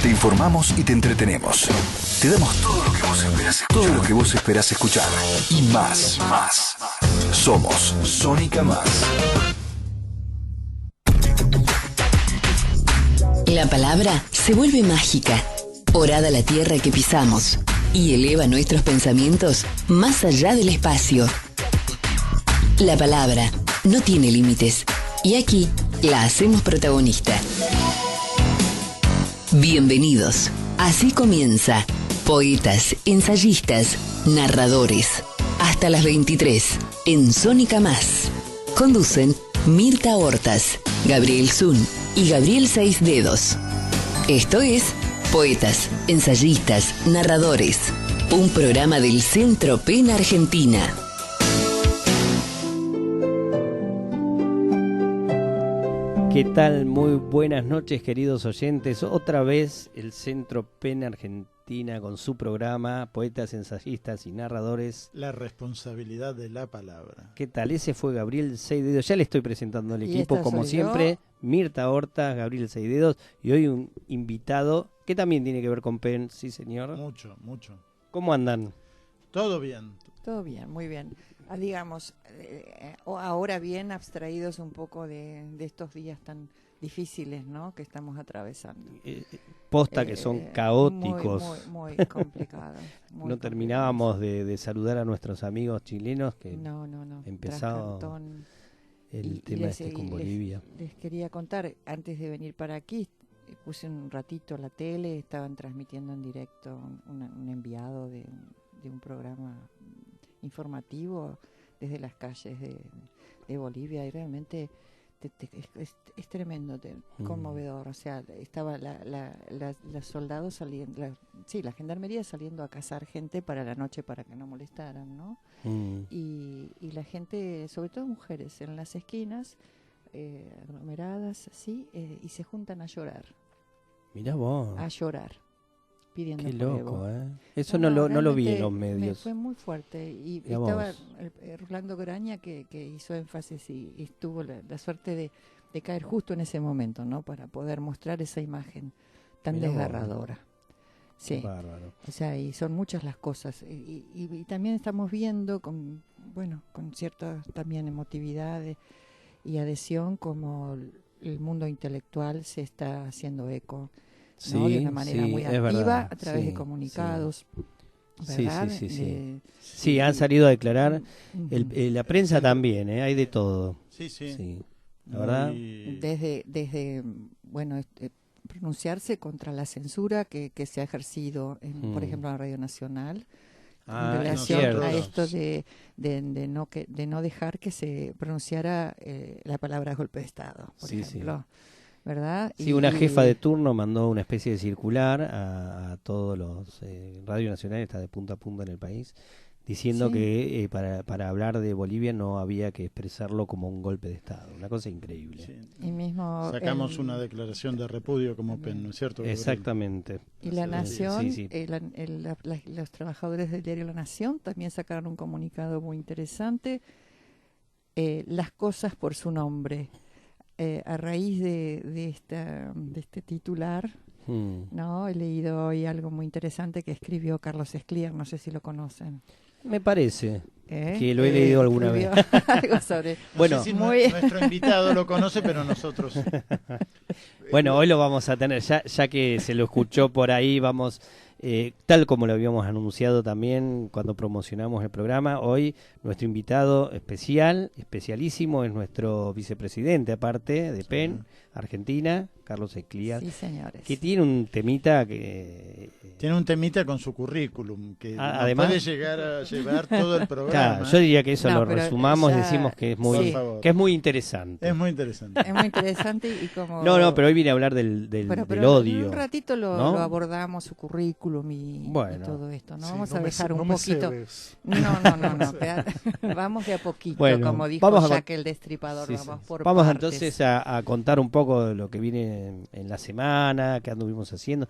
Te informamos y te entretenemos. Te damos todo lo que vos esperás escuchar. Todo lo que vos esperás escuchar. Y más. Somos Sónica Más. La palabra se vuelve mágica, orada la tierra que pisamos y eleva nuestros pensamientos más allá del espacio. La palabra no tiene límites y aquí la hacemos protagonista. Bienvenidos. Así comienza Poetas, Ensayistas, Narradores. Hasta las 23 en Sónica Más. Conducen Mirta Hortas, Gabriel Zun y Gabriel Seis Dedos. Esto es Poetas, Ensayistas, Narradores. Un programa del Centro PEN Argentina. ¿Qué tal? Muy buenas noches, queridos oyentes. Otra vez el Centro PEN Argentina con su programa Poetas, Ensayistas y Narradores. La responsabilidad de la palabra. ¿Qué tal? Ese fue Gabriel Seis Dedos. Ya le estoy presentando al equipo, como siempre. Mirta Hortas, Gabriel Seis Dedos. Y hoy un invitado que también tiene que ver con PEN. Sí, señor. Mucho. ¿Cómo andan? Todo bien. Todo bien, muy bien. Digamos, ahora bien abstraídos un poco de estos días tan difíciles, ¿no?, que estamos atravesando. Posta que son caóticos. Muy complicado. No terminábamos de saludar a nuestros amigos chilenos que no. empezado el tema con Bolivia. Les quería contar, antes de venir para aquí, puse un ratito la tele, estaban transmitiendo en directo un enviado de un programa informativo desde las calles de Bolivia, y realmente es tremendo, conmovedor. O sea, estaba los soldados saliendo, la gendarmería saliendo a cazar gente para la noche para que no molestaran, ¿no? Y la gente, sobre todo mujeres, en las esquinas, aglomeradas así, y se juntan a llorar. Mirá vos. A llorar. Pidiendo qué loco, prueba. Eso no lo vi en los medios. Fue muy fuerte. Y Digamos, estaba Rolando Graña que hizo énfasis y tuvo la suerte de caer justo en ese momento, ¿no?, para poder mostrar esa imagen tan desgarradora. Sí. Bárbaro. O sea, y son muchas las cosas. Y también estamos viendo con cierta también emotividad y adhesión, como el mundo intelectual se está haciendo eco, ¿no?, de una manera muy activa, verdad, a través de comunicados. ¿Verdad? Sí, han salido a declarar. La prensa también, hay de todo. Sí. La verdad. Desde pronunciarse contra la censura que se ha ejercido, por ejemplo, en la Radio Nacional, en relación a esto de no dejar que se pronunciara la palabra golpe de Estado, por ejemplo. ¿Verdad? Sí, una jefa de turno mandó una especie de circular a todos los Radio Nacional, está de punta a punta en el país, diciendo que para hablar de Bolivia no había que expresarlo como un golpe de Estado. Una cosa increíble. Sí. Y mismo sacamos una declaración de repudio como PEN, ¿no es cierto? Exactamente. Y La Nación, los trabajadores del diario La Nación también sacaron un comunicado muy interesante, las cosas por su nombre. A raíz de este titular, ¿no?, he leído hoy algo muy interesante que escribió Carlos Escliar, no sé si lo conocen. Me parece que lo he leído alguna vez. Algo sobre... Bueno, no sé si nuestro invitado lo conoce, pero nosotros... Bueno, hoy lo vamos a tener, ya que se lo escuchó por ahí, vamos... tal como lo habíamos anunciado también cuando promocionamos el programa, hoy nuestro invitado especialísimo, es nuestro vicepresidente, aparte de PEN Argentina, Carlos Escliar. Sí, señores. Que tiene un temita con su currículum, que además puede llegar a llevar todo el programa. Claro, yo diría que eso lo resumamos y decimos que es muy interesante. Es muy interesante. Es muy interesante y como... No, pero hoy vine a hablar del odio. En un ratito lo abordamos, su currículum y todo esto, ¿no? Vamos a dejar un poquito... No, vamos de a poquito, como dijo Jack el Destripador, vamos por Vamos partes. Entonces a contar un poco de lo que viene en la semana, que anduvimos haciendo.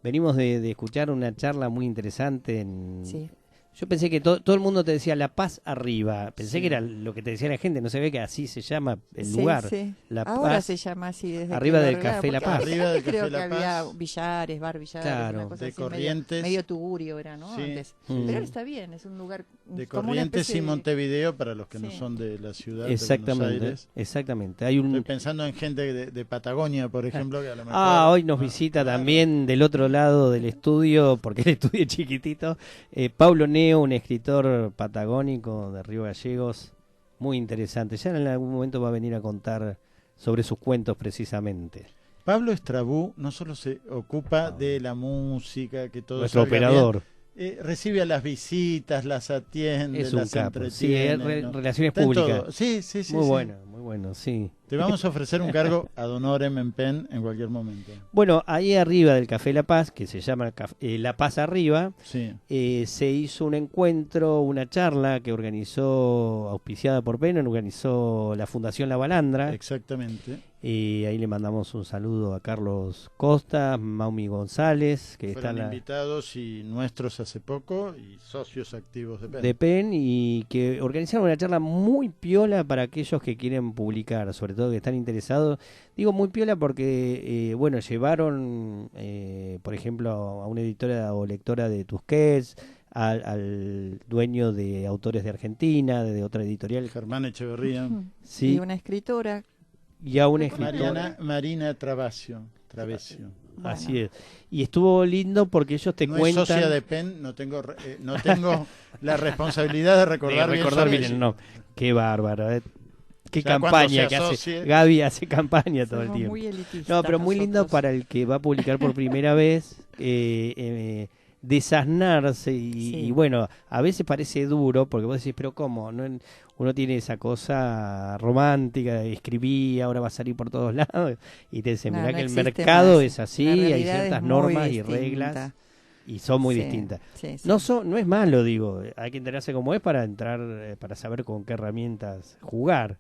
Venimos de escuchar una charla muy interesante Yo pensé que todo el mundo te decía La Paz arriba. Pensé que era lo que te decía la gente. No se ve que así se llama el lugar. Sí. La Ahora Paz. se llama así. Desde Arriba que lo del arreglaron, Café La porque Paz. Arriba del creo Café que La había Paz. billares, bar billares, Claro. una cosa De así, Corrientes. medio tugurio era, ¿no? Sí. Antes. Mm. Pero ahora está bien, es un lugar De como una Corrientes especie y de- Montevideo, para los que no Sí. son de la ciudad de Buenos Exactamente. Aires. Exactamente. Hay Estoy un. pensando en gente de Patagonia, por ejemplo, que a lo mejor... Hoy nos visita claro. también del otro lado del estudio, porque el estudio es chiquitito, Pablo Neo, un escritor patagónico de Río Gallegos, muy interesante. Ya en algún momento va a venir a contar sobre sus cuentos precisamente. Pablo Estrabú no solo se ocupa de la música, que todo Nuestro salga operador. bien, recibe a las visitas, las atiende, Es un las capo. Sí, es entretiene. ¿no? relaciones Está en públicas. todo. Sí, sí, sí. Muy sí. bueno, sí. Te vamos a ofrecer un cargo ad honorem en PEN en cualquier momento. Bueno, ahí arriba del Café La Paz, que se llama La Paz Arriba, Sí. se hizo un encuentro, una charla que organizó, auspiciada por PEN, organizó la Fundación La Balandra. Exactamente. Y ahí le mandamos un saludo a Carlos Costa, Maumi González, que Fueron está invitados y nuestros hace poco y socios activos de PEN. de PEN, y que organizaron una charla muy piola para aquellos que quieren publicar, sobre todo que están interesados. Digo muy piola porque, bueno, llevaron, por ejemplo, a una editora o lectora de Tusquets, al dueño de Autores de Argentina, de otra editorial, Germán Echeverría. sí, Y una escritora. y a un escritor. Marina Travesio. Bueno. Así es. Y estuvo lindo porque ellos te No cuentan. es socia de PEN, no tengo la responsabilidad de recordar, bien el nombre. Qué bárbaro. Qué Ya cuando campaña se que hace. asocie. Gaby hace campaña todo el Somos tiempo. muy elitistas No, pero muy lindo nosotros. para el que va a publicar por primera vez. Desasnarse y bueno, a veces parece duro porque vos decís, pero ¿cómo? No, uno tiene esa cosa romántica, escribí, ahora va a salir por todos lados y te dicen, No, mirá no que el existe mercado más. es así, La hay realidad ciertas es muy normas y distinta. reglas y son muy Sí, distintas. sí, sí. No es malo, digo, hay que enterarse cómo es para entrar, para saber con qué herramientas jugar.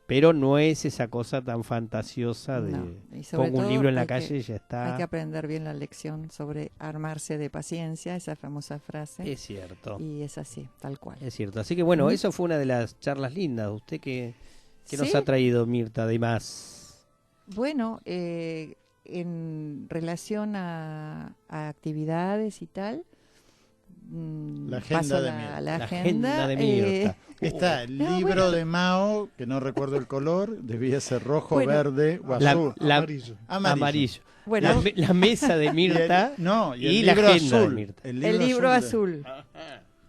Pero no es esa cosa tan fantasiosa de No, y sobre pongo un todo libro en la hay calle y ya está. Hay que aprender bien la lección sobre armarse de paciencia, esa famosa frase. Es cierto. Y es así, tal cual. Es cierto. Así que bueno, Ujú. eso fue una de las charlas lindas. ¿Usted qué nos Sí. ha traído, Mirta, además? Bueno, en relación a actividades y tal, La agenda paso de la Mirta. la La agenda. agenda de Mirta. Está el No, libro bueno. de Mao, que no recuerdo el color, debía ser rojo, Bueno. verde o La- azul. la- Amarillo. Amarillo. Bueno, La mesa de Mirta Y el y la libro agenda de azul. Mirta. el libro de- azul.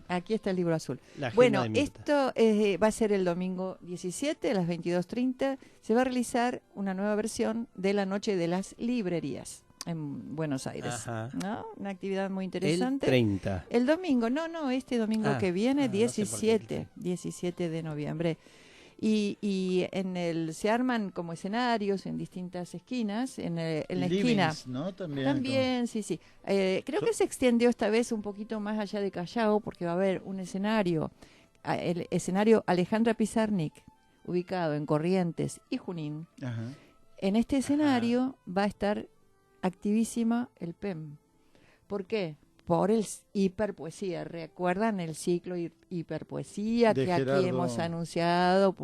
Aquí está el libro azul. La agenda Bueno, de Mirta. esto va a ser el domingo 17 a las 22:30. Se va a realizar una nueva versión de la Noche de las Librerías en Buenos Aires. Ajá. ¿No? Una actividad muy El interesante. 30. El domingo, no, este domingo Ah, que viene, no sé por qué 17, 17 de noviembre. Y se arman como escenarios en distintas esquinas, en la esquina. Livings, ¿no? También. Sí, sí. Creo que se extendió esta vez un poquito más allá de Callao, porque va a haber un escenario, el escenario Alejandra Pizarnik, ubicado en Corrientes y Junín. Ajá. En este escenario va a estar activísima el PEM. ¿Por qué? Por el hiperpoesía. ¿Recuerdan el ciclo hiperpoesía De que aquí Gerardo. hemos anunciado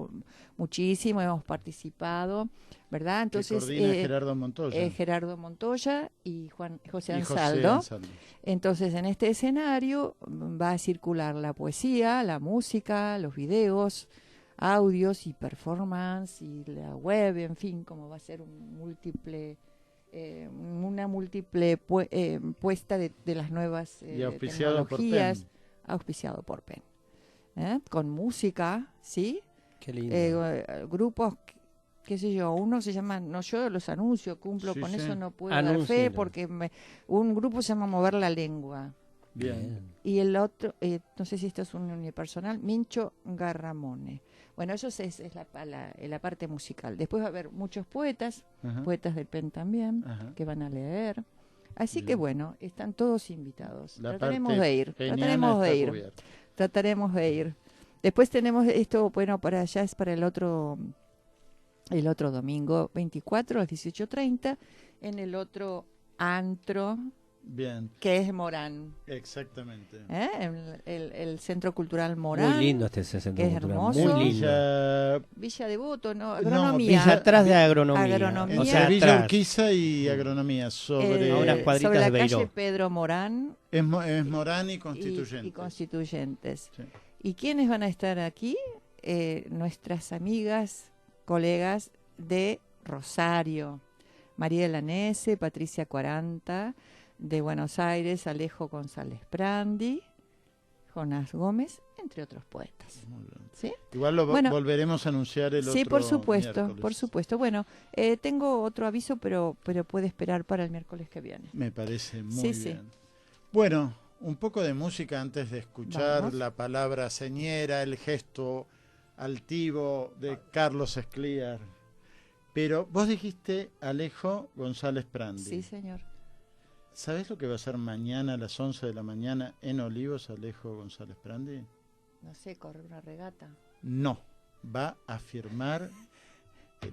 muchísimo, hemos participado, ¿verdad? Que Entonces, coordina Gerardo Montoya. Gerardo Montoya y José Y José Ansaldo. Ansaldo. Entonces, en este escenario va a circular la poesía, la música, los videos, audios y performance y la web, en fin, como va a ser una múltiple puesta de las nuevas Y auspiciado por tecnologías, PEN. auspiciado por PEN. Con música, ¿sí? Qué lindo. Grupos, qué sé yo, uno se llama, no, yo los anuncio, cumplo Sí, con sí. eso, no puedo dar fe Anúncielo. porque un grupo se llama Mover la Lengua Bien. y el otro, no sé si esto es un unipersonal, Mincho Garramone. Bueno, eso es la parte musical. Después va a haber muchos poetas, Ajá. poetas del PEN también, Ajá. que van a leer. Así Bien. que bueno, están todos invitados. La Trataremos parte de ir, peniana trataremos de está ir. cubierta. Trataremos de ir. Después tenemos esto, bueno, para allá es para el otro domingo 24 a las 18:30 en el otro antro Bien, que es Morán. exactamente. El Centro Cultural Morán. Muy lindo este centro que es cultural, hermoso. muy lindo. Villa Devoto, ¿no? No, Agronomía. Villa atrás de agronomía. Agronomía. O Entre sea, Villa atrás. Urquiza y Agronomía, sobre, A unas cuadritas sobre la de Beiró. calle Pedro Morán es Morán y y Constituyente. Constituyentes. Sí. ¿Y quiénes van a estar aquí? Nuestras amigas, colegas de Rosario. María Lanese, Patricia 40, de Buenos Aires, Alejo González Prandi, Jonás Gómez, entre otros poetas. Muy bien. ¿Sí? Igual lo Bueno, volveremos a anunciar el Sí, otro por supuesto, miércoles. por supuesto. Bueno, tengo otro aviso, pero puede esperar para el miércoles que viene. Me parece muy Sí, bien. sí. Bueno, un poco de música antes de escuchar Vamos. la palabra señera, el gesto altivo de Carlos Escliar. Pero vos dijiste Alejo González Prandi. Sí, señor. ¿Sabés lo que va a hacer mañana a las 11 de la mañana en Olivos, Alejo González Prandi? No sé, correr una regata. No, va a firmar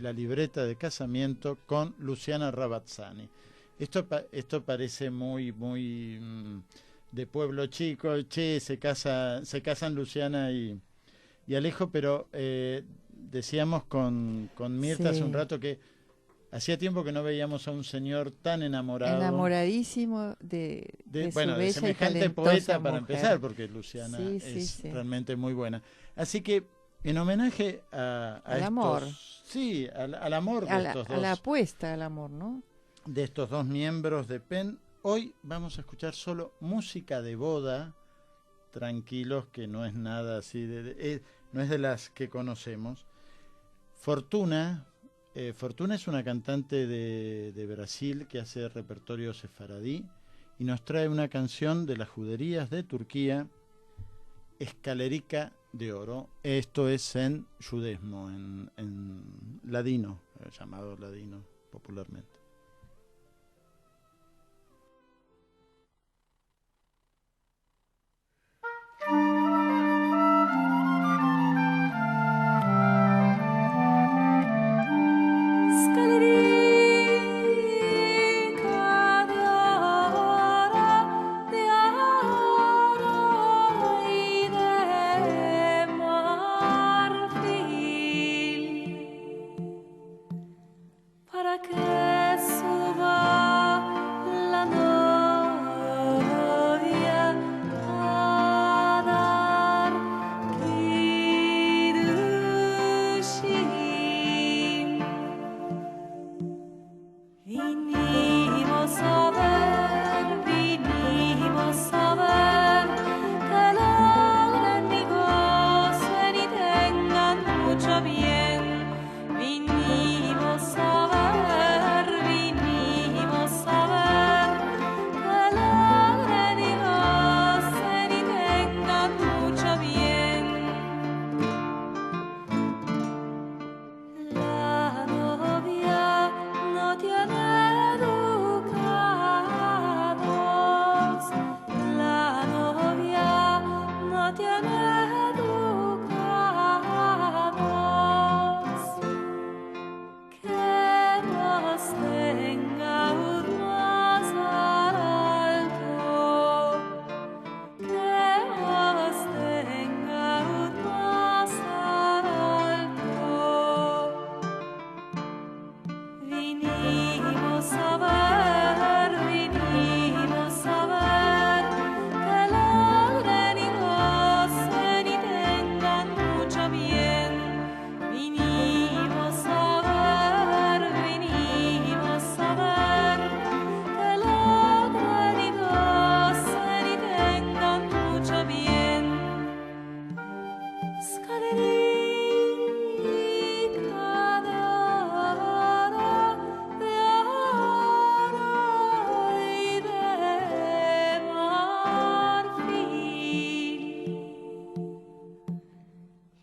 la libreta de casamiento con Luciana Rabazzani. Esto parece muy de pueblo chico. Che, se casan Luciana y Alejo, pero decíamos con Mirta hace un rato que hacía tiempo que no veíamos a un señor tan enamorado. Enamoradísimo de su Bueno, de bella y semejante talentosa poeta para mujer. empezar, porque Luciana Sí, sí, es sí. realmente muy buena. Así que, en homenaje Al estos, amor. Sí, al amor de estos A la dos, apuesta al amor, ¿no? de estos dos miembros de PEN, hoy vamos a escuchar solo música de boda, tranquilos, que no es nada así, no es de las que conocemos. Fortuna es una cantante de Brasil que hace repertorio sefaradí y nos trae una canción de las juderías de Turquía, Escalerica de Oro. Esto es en judesmo, en ladino, llamado ladino popularmente. Para que suba la novia a dar Kiddushin. Vinimos a ver que logren y gocen y tengan mucho bien. Vinimos a ver que logren y gocen y tengan mucho bien. La novia no tiene educados, la novia no tiene educados. Que nos tenga un más alto, que nos tenga un más alto. Vinimos a ver que logren y gocen y tengan mucho bien. Vinimos a ver que logren y gocen y tengan mucho bien. Escalerica de oro y de marfil,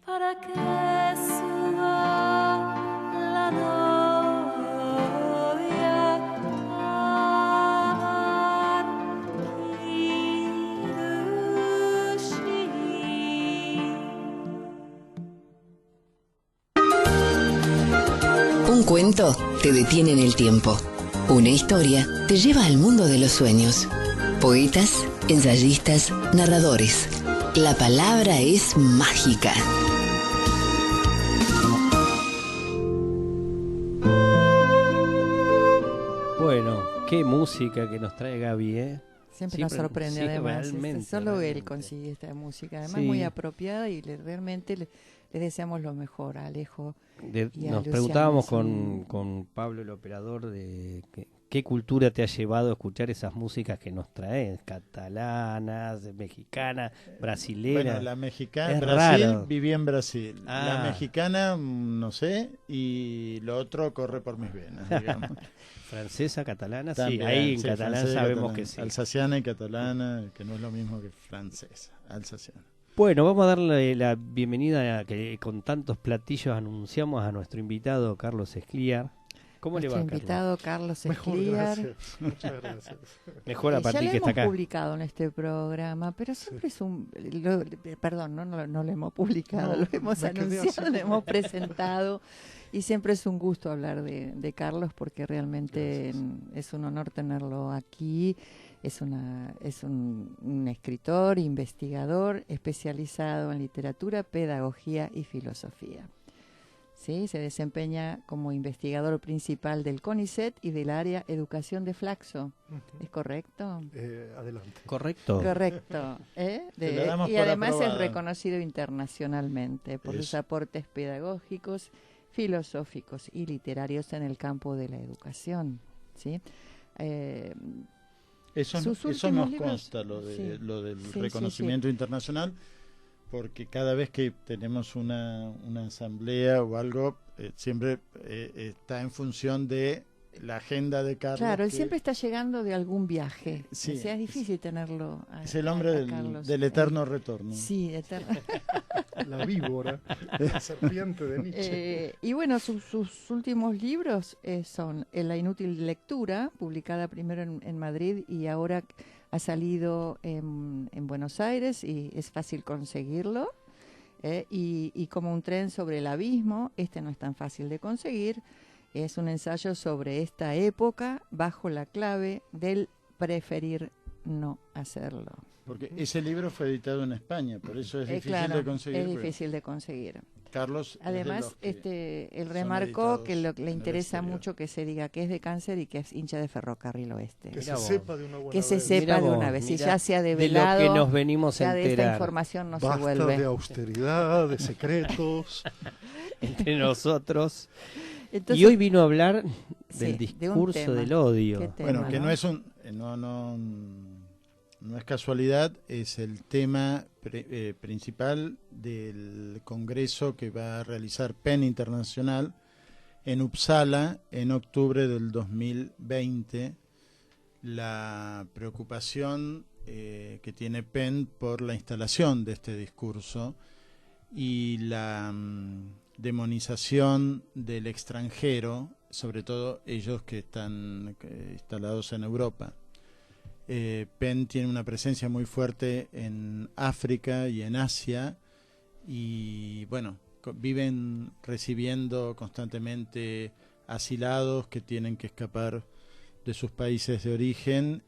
para que suba la novia a dar Kiddushin. Un cuento te detiene en el tiempo. Una historia te lleva al mundo de los sueños. Poetas, ensayistas, narradores. La palabra es mágica. Bueno, qué música que nos trae Gaby, ¿eh? Siempre nos sorprende, sí, además. realmente, Solo él realmente. consigue esta música, además Sí. muy apropiada y realmente le deseamos lo mejor a Alejo. Y a Nos Luciano, preguntábamos es un- con Pablo, el operador, de qué cultura te ha llevado a escuchar esas músicas que nos traes, catalanas, mexicanas, brasileras. Bueno, la mexicana, Es Brasil, raro. viví en Brasil. Ah. La mexicana, no sé, y lo otro corre por mis venas, digamos. Francesa, catalana, También, sí, ahí en sí, catalán francesa y sabemos catalana. que sí. Alsaciana y catalana, que no es lo mismo que francesa, alsaciana. Bueno, vamos a darle la bienvenida a que con tantos platillos anunciamos a nuestro invitado Carlos Escliar. ¿Cómo le va, Nuestro Carlos? invitado Carlos Mejor, Escliar. gracias. Muchas gracias. Mejor a Ya partir lo que está hemos acá. publicado en este programa, pero siempre es un... perdón, no lo hemos publicado, No, lo hemos me quedé anunciado, así. lo hemos presentado y siempre es un gusto hablar de Carlos porque realmente es un honor tenerlo aquí. Es un escritor, investigador, especializado en literatura, pedagogía y filosofía. ¿Sí? Se desempeña como investigador principal del CONICET y del área Educación de Flaxo. Ujú. ¿Es correcto? Adelante. Correcto. Correcto. Se lo damos Y por además aprobado. es reconocido internacionalmente por sus Eso. aportes pedagógicos, filosóficos y literarios en el campo de la educación. ¿Sí? Eso, Sus eso últimos nos libros, consta, lo sí. lo del Sí, sí, reconocimiento internacional, porque cada vez que tenemos una asamblea o algo, siempre está en función de la agenda de Carlos. Claro, él que siempre está llegando de algún viaje. Sí, O sea, es difícil tenerlo. es el hombre Carlos del eterno retorno. Sí, eterno. La víbora, la serpiente de Nietzsche. Y bueno, sus últimos libros son La inútil lectura, publicada primero en Madrid y ahora ha salido en Buenos Aires y es fácil conseguirlo. Y Como un tren sobre el abismo, este no es tan fácil de conseguir. Es un ensayo sobre esta época bajo la clave del preferir no hacerlo. Porque ese libro fue editado en España, por eso es difícil Claro, de conseguir. es porque difícil de conseguir. Carlos es de Además, los que él son remarcó que editados le en el interesa exterior. mucho que se diga que es de cáncer y que es hincha de Ferrocarril Oeste. Que Mirá se vos. sepa de una buena Que se vez. sepa Mirá de vos, una vez. Si mirá ya se ha de lo develado, que nos venimos a ya de esta enterar información no se Basta vuelve. de austeridad, de secretos. entre nosotros. Entonces, Y hoy vino a hablar del sí, de un discurso tema. del odio. ¿Qué tema, Bueno, que no? no es no es casualidad, es el tema principal del congreso que va a realizar PEN Internacional en Uppsala en octubre del 2020. La preocupación que tiene PEN por la instalación de este discurso y la demonización del extranjero, sobre todo ellos que están instalados en Europa. PEN tiene una presencia muy fuerte en África y en Asia y bueno, viven recibiendo constantemente asilados que tienen que escapar de sus países de origen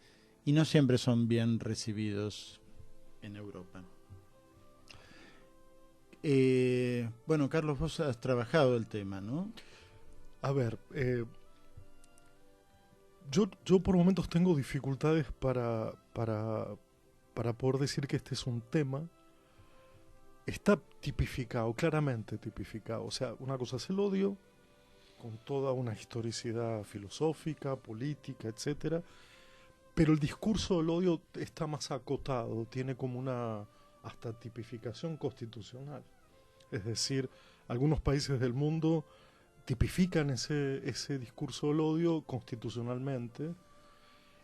y no siempre son bien recibidos en Europa. Bueno, Carlos, vos has trabajado el tema, ¿no? A ver, yo por momentos tengo dificultades para poder decir que este es un tema. Está tipificado, claramente tipificado. O sea, una cosa es el odio, con toda una historicidad filosófica, política, etcétera. Pero el discurso del odio está más acotado, tiene como una hasta tipificación constitucional. Es decir, algunos países del mundo tipifican ese discurso del odio constitucionalmente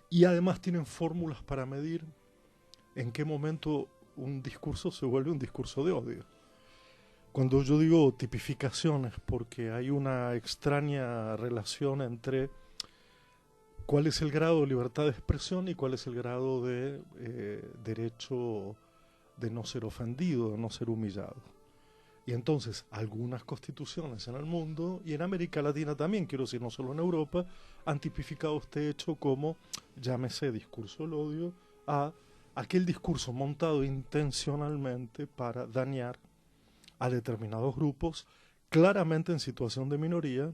y además tienen fórmulas para medir en qué momento un discurso se vuelve un discurso de odio. Cuando yo digo tipificaciones, porque hay una extraña relación entre cuál es el grado de libertad de expresión y cuál es el grado de derecho de no ser ofendido, de no ser humillado. Y entonces algunas constituciones en el mundo y en América Latina también, quiero decir, no solo en Europa, han tipificado este hecho como, llámese discurso del odio, a aquel discurso montado intencionalmente para dañar a determinados grupos claramente en situación de minoría,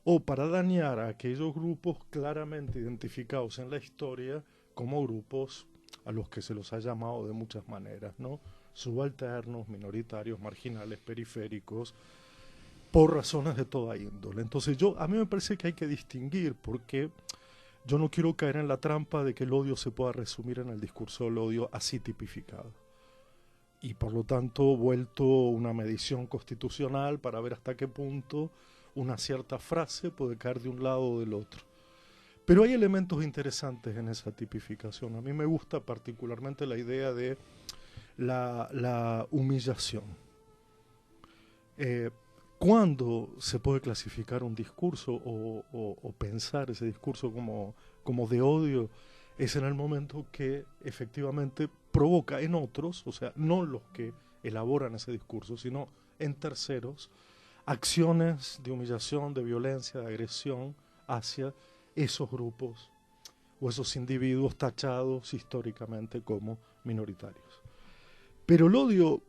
o para dañar a aquellos grupos claramente identificados en la historia como grupos a los que se los ha llamado de muchas maneras, ¿no? Subalternos, minoritarios, marginales, periféricos, por razones de toda índole. Entonces a mí me parece que hay que distinguir, porque yo no quiero caer en la trampa de que el odio se pueda resumir en el discurso del odio así tipificado. Y por lo tanto vuelto una medición constitucional para ver hasta qué punto una cierta frase puede caer de un lado o del otro. Pero hay elementos interesantes en esa tipificación. A mí me gusta particularmente la idea de la humillación. ¿Cuándo se puede clasificar un discurso o pensar ese discurso como de odio? Es en el momento que efectivamente provoca en otros, o sea, no los que elaboran ese discurso, sino en terceros, acciones de humillación, de violencia, de agresión hacia esos grupos o esos individuos tachados históricamente como minoritarios. Pero el odio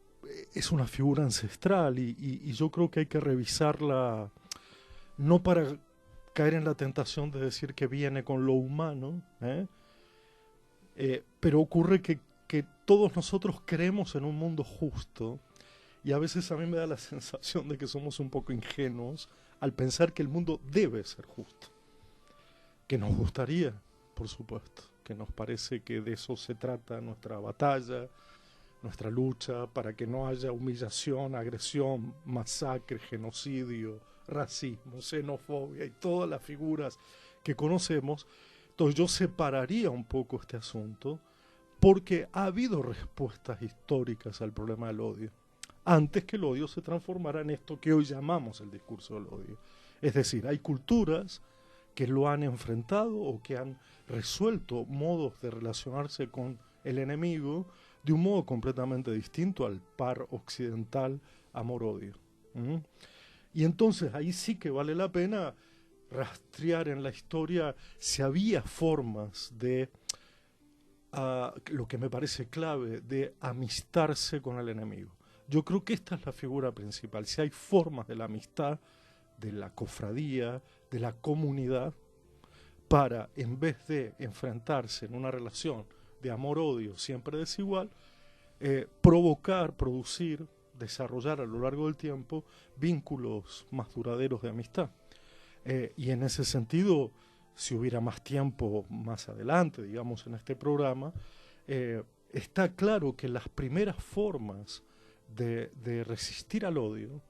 es una figura ancestral y yo creo que hay que revisarla no para caer en la tentación de decir que viene con lo humano, pero ocurre que todos nosotros creemos en un mundo justo. Y a veces a mí me da la sensación de que somos un poco ingenuos al pensar que el mundo debe ser justo. Que nos gustaría, por supuesto, que nos parece que de eso se trata nuestra batalla, nuestra lucha, para que no haya humillación, agresión, masacre, genocidio, racismo, xenofobia y todas las figuras que conocemos. Entonces yo separaría un poco este asunto porque ha habido respuestas históricas al problema del odio, antes que el odio se transformara en esto que hoy llamamos el discurso del odio. Es decir, hay culturas que lo han enfrentado o que han resuelto modos de relacionarse con el enemigo de un modo completamente distinto al par occidental amor-odio. Y entonces ahí sí que vale la pena rastrear en la historia si había formas de, lo que me parece clave, de amistarse con el enemigo. Yo creo que esta es la figura principal. Si hay formas de la amistad, de la cofradía, de la comunidad, para, en vez de enfrentarse en una relación de amor-odio siempre desigual, provocar, producir, desarrollar a lo largo del tiempo vínculos más duraderos de amistad. Y en ese sentido, si hubiera más tiempo más adelante, digamos, en este programa, está claro que las primeras formas de resistir al odio,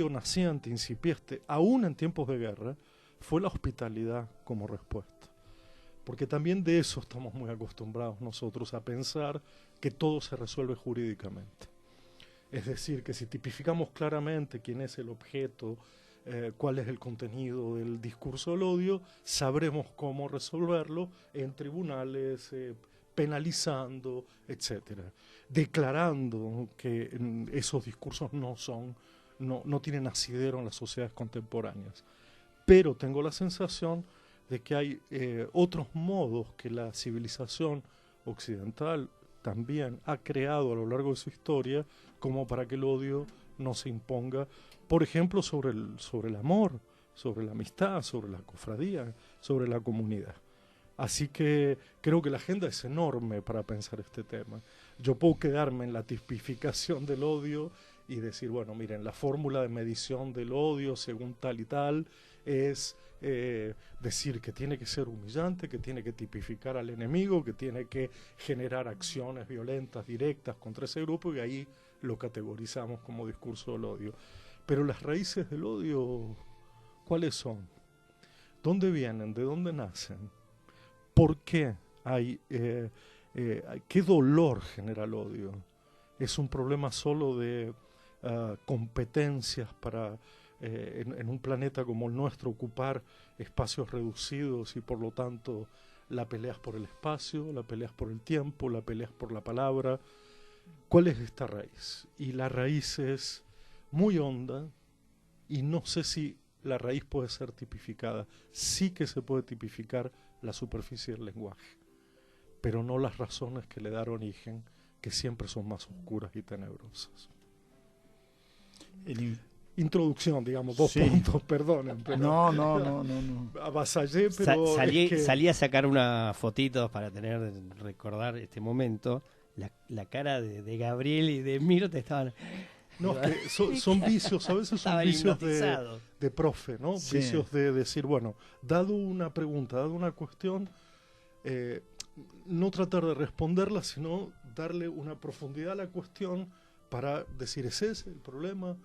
naciente, incipiente, aún en tiempos de guerra, fue la hospitalidad como respuesta. Porque también de eso estamos muy acostumbrados nosotros, a pensar que todo se resuelve jurídicamente. Es decir, que si tipificamos claramente quién es el objeto, cuál es el contenido del discurso del odio, sabremos cómo resolverlo en tribunales, penalizando, etcétera, declarando que esos discursos no tienen asidero en las sociedades contemporáneas. Pero tengo la sensación de que hay otros modos que la civilización occidental también ha creado a lo largo de su historia como para que el odio no se imponga, por ejemplo, sobre el amor, sobre la amistad, sobre la cofradía, sobre la comunidad. Así que creo que la agenda es enorme para pensar este tema. Yo puedo quedarme en la tipificación del odio y decir, bueno, miren, la fórmula de medición del odio según tal y tal es decir que tiene que ser humillante, que tiene que tipificar al enemigo, que tiene que generar acciones violentas directas contra ese grupo, y ahí lo categorizamos como discurso del odio. Pero las raíces del odio, ¿cuáles son? ¿Dónde vienen? ¿De dónde nacen? ¿Por qué hay qué dolor genera el odio? ¿Es un problema solo de competencias para en un planeta como el nuestro ocupar espacios reducidos y por lo tanto la peleas por el espacio, la peleas por el tiempo, la peleas por la palabra? ¿Cuál es esta raíz? Y la raíz es muy honda y no sé si la raíz puede ser tipificada. Sí que se puede tipificar la superficie del lenguaje, pero no las razones que le dan origen, que siempre son más oscuras y tenebrosas. Introducción, digamos, 2 Sí. puntos, perdonen. Pero No. avasallé, pero Salí, es que- salí a sacar unas fotitos para recordar este momento. La cara de Gabriel y de Mirta estaban, no, es que son vicios, a veces son estaban vicios hipnotizados. de profe, ¿no? Sí. Vicios de decir, bueno, dado una pregunta, dado una cuestión, no tratar de responderla, sino darle una profundidad a la cuestión para decir, ¿es ese el problema?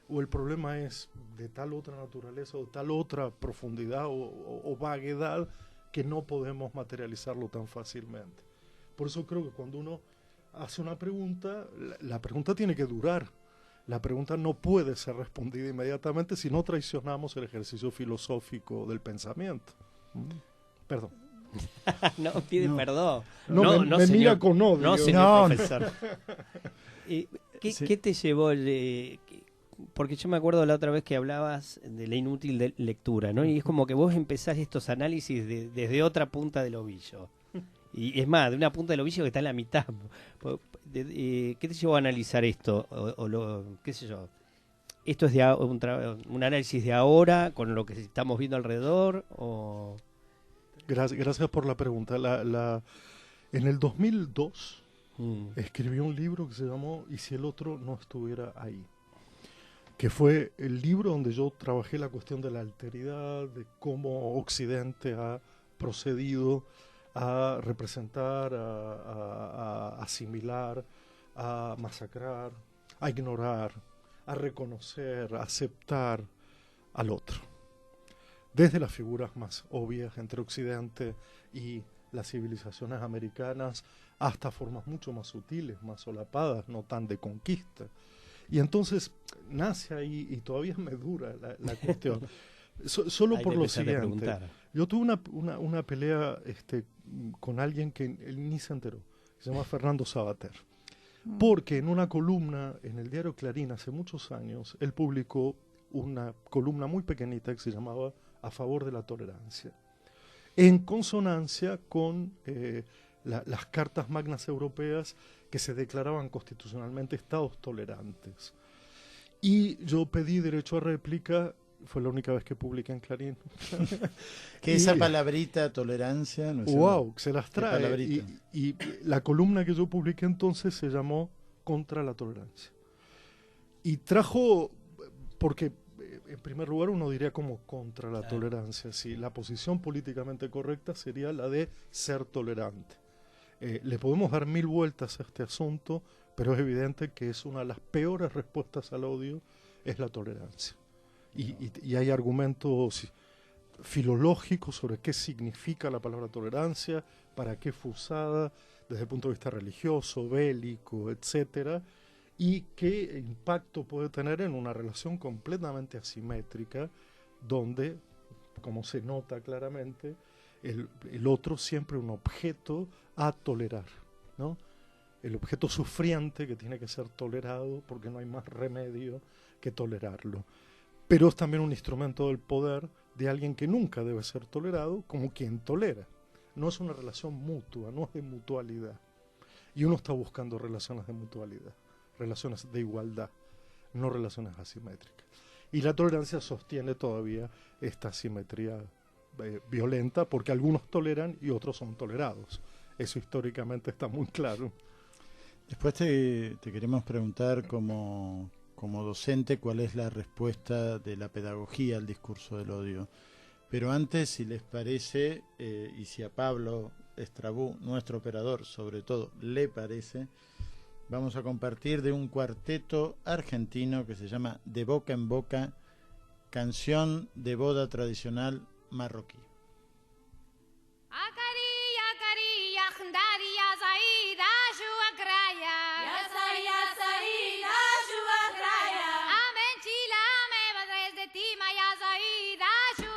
¿O el problema es de tal otra naturaleza o de tal otra profundidad o vaguedad que no podemos materializarlo tan fácilmente? Por eso creo que cuando uno hace una pregunta, la pregunta tiene que durar. La pregunta no puede ser respondida inmediatamente si no traicionamos el ejercicio filosófico del pensamiento. Perdón. No, pide No. perdón. No, me señor. mira con odio. No, señor No. profesor. Sí. ¿Qué te llevó? Porque yo me acuerdo la otra vez que hablabas de la inútil lectura, ¿no? Y es como que vos empezás estos análisis desde otra punta del ovillo. Y es más, de una punta del ovillo que está en la mitad. ¿Qué te llevó a analizar esto? ¿Qué sé yo? ¿Esto es un análisis de ahora con lo que estamos viendo alrededor? ¿O...? Gracias por la pregunta. En el 2002 escribí un libro que se llamó ¿Y si el otro no estuviera ahí?, que fue el libro donde yo trabajé la cuestión de la alteridad, de cómo Occidente ha procedido a representar, a asimilar, a masacrar, a ignorar, a reconocer, a aceptar al otro. Desde las figuras más obvias entre Occidente y las civilizaciones americanas hasta formas mucho más sutiles, más solapadas, no tan de conquista. Y entonces nace ahí, y todavía me dura la cuestión, solo Ahí por te lo empezaste a siguiente. preguntar. Yo tuve una pelea con alguien que él ni se enteró, se llama Fernando Sabater, porque en una columna en el diario Clarín hace muchos años, él publicó una columna muy pequeñita que se llamaba A favor de la tolerancia, en consonancia con las cartas magnas europeas que se declaraban constitucionalmente estados tolerantes. Y yo pedí derecho a réplica, fue la única vez que publiqué en Clarín. Que esa palabrita tolerancia, ¿no es ¡Wow! Se las Qué trae. palabrita. Y la columna que yo publiqué entonces se llamó Contra la tolerancia. Y trajo, porque en primer lugar uno diría como contra la tolerancia. Sí, la posición políticamente correcta sería la de ser tolerante. Le podemos dar 1000 vueltas a este asunto, pero es evidente que es una de las peores respuestas al odio, es la tolerancia. Y hay argumentos filológicos sobre qué significa la palabra tolerancia, para qué fue usada, desde el punto de vista religioso, bélico, etcétera, y qué impacto puede tener en una relación completamente asimétrica, donde, como se nota claramente, el otro siempre un objeto a tolerar, ¿no? El objeto sufriente que tiene que ser tolerado porque no hay más remedio que tolerarlo. Pero es también un instrumento del poder de alguien que nunca debe ser tolerado como quien tolera. No es una relación mutua, no es de mutualidad. Y uno está buscando relaciones de mutualidad, relaciones de igualdad, no relaciones asimétricas. Y la tolerancia sostiene todavía esta asimetría violenta porque algunos toleran y otros son tolerados. Eso históricamente está muy claro. Después te queremos preguntar como docente cuál es la respuesta de la pedagogía al discurso del odio. Pero antes, si les parece, y si a Pablo Estrabú, nuestro operador, sobre todo, le parece, vamos a compartir de un cuarteto argentino que se llama De Boca en Boca, canción de boda tradicional marroquí. Thank you.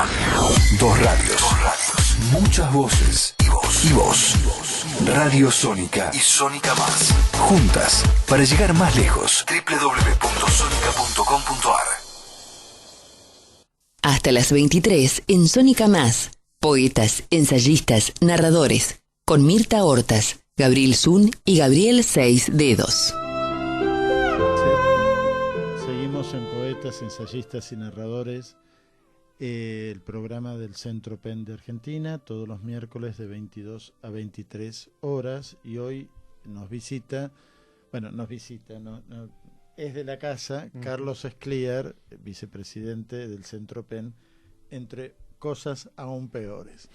Sónica. Dos radios. Muchas voces. Y vos. Radio Sónica y Sónica Más. Juntas para llegar más lejos. www.sonica.com.ar. Hasta las 23 en Sónica Más. Poetas, ensayistas, narradores. Con Mirta Hortas, Gabriel Zun y Gabriel Seis Dedos. Seguimos en Poetas, Ensayistas y Narradores, el programa del Centro PEN de Argentina, todos los miércoles de 22 a 23 horas. Y hoy nos visita, es de la casa, Carlos Escliar, vicepresidente del Centro PEN, entre cosas aún peores.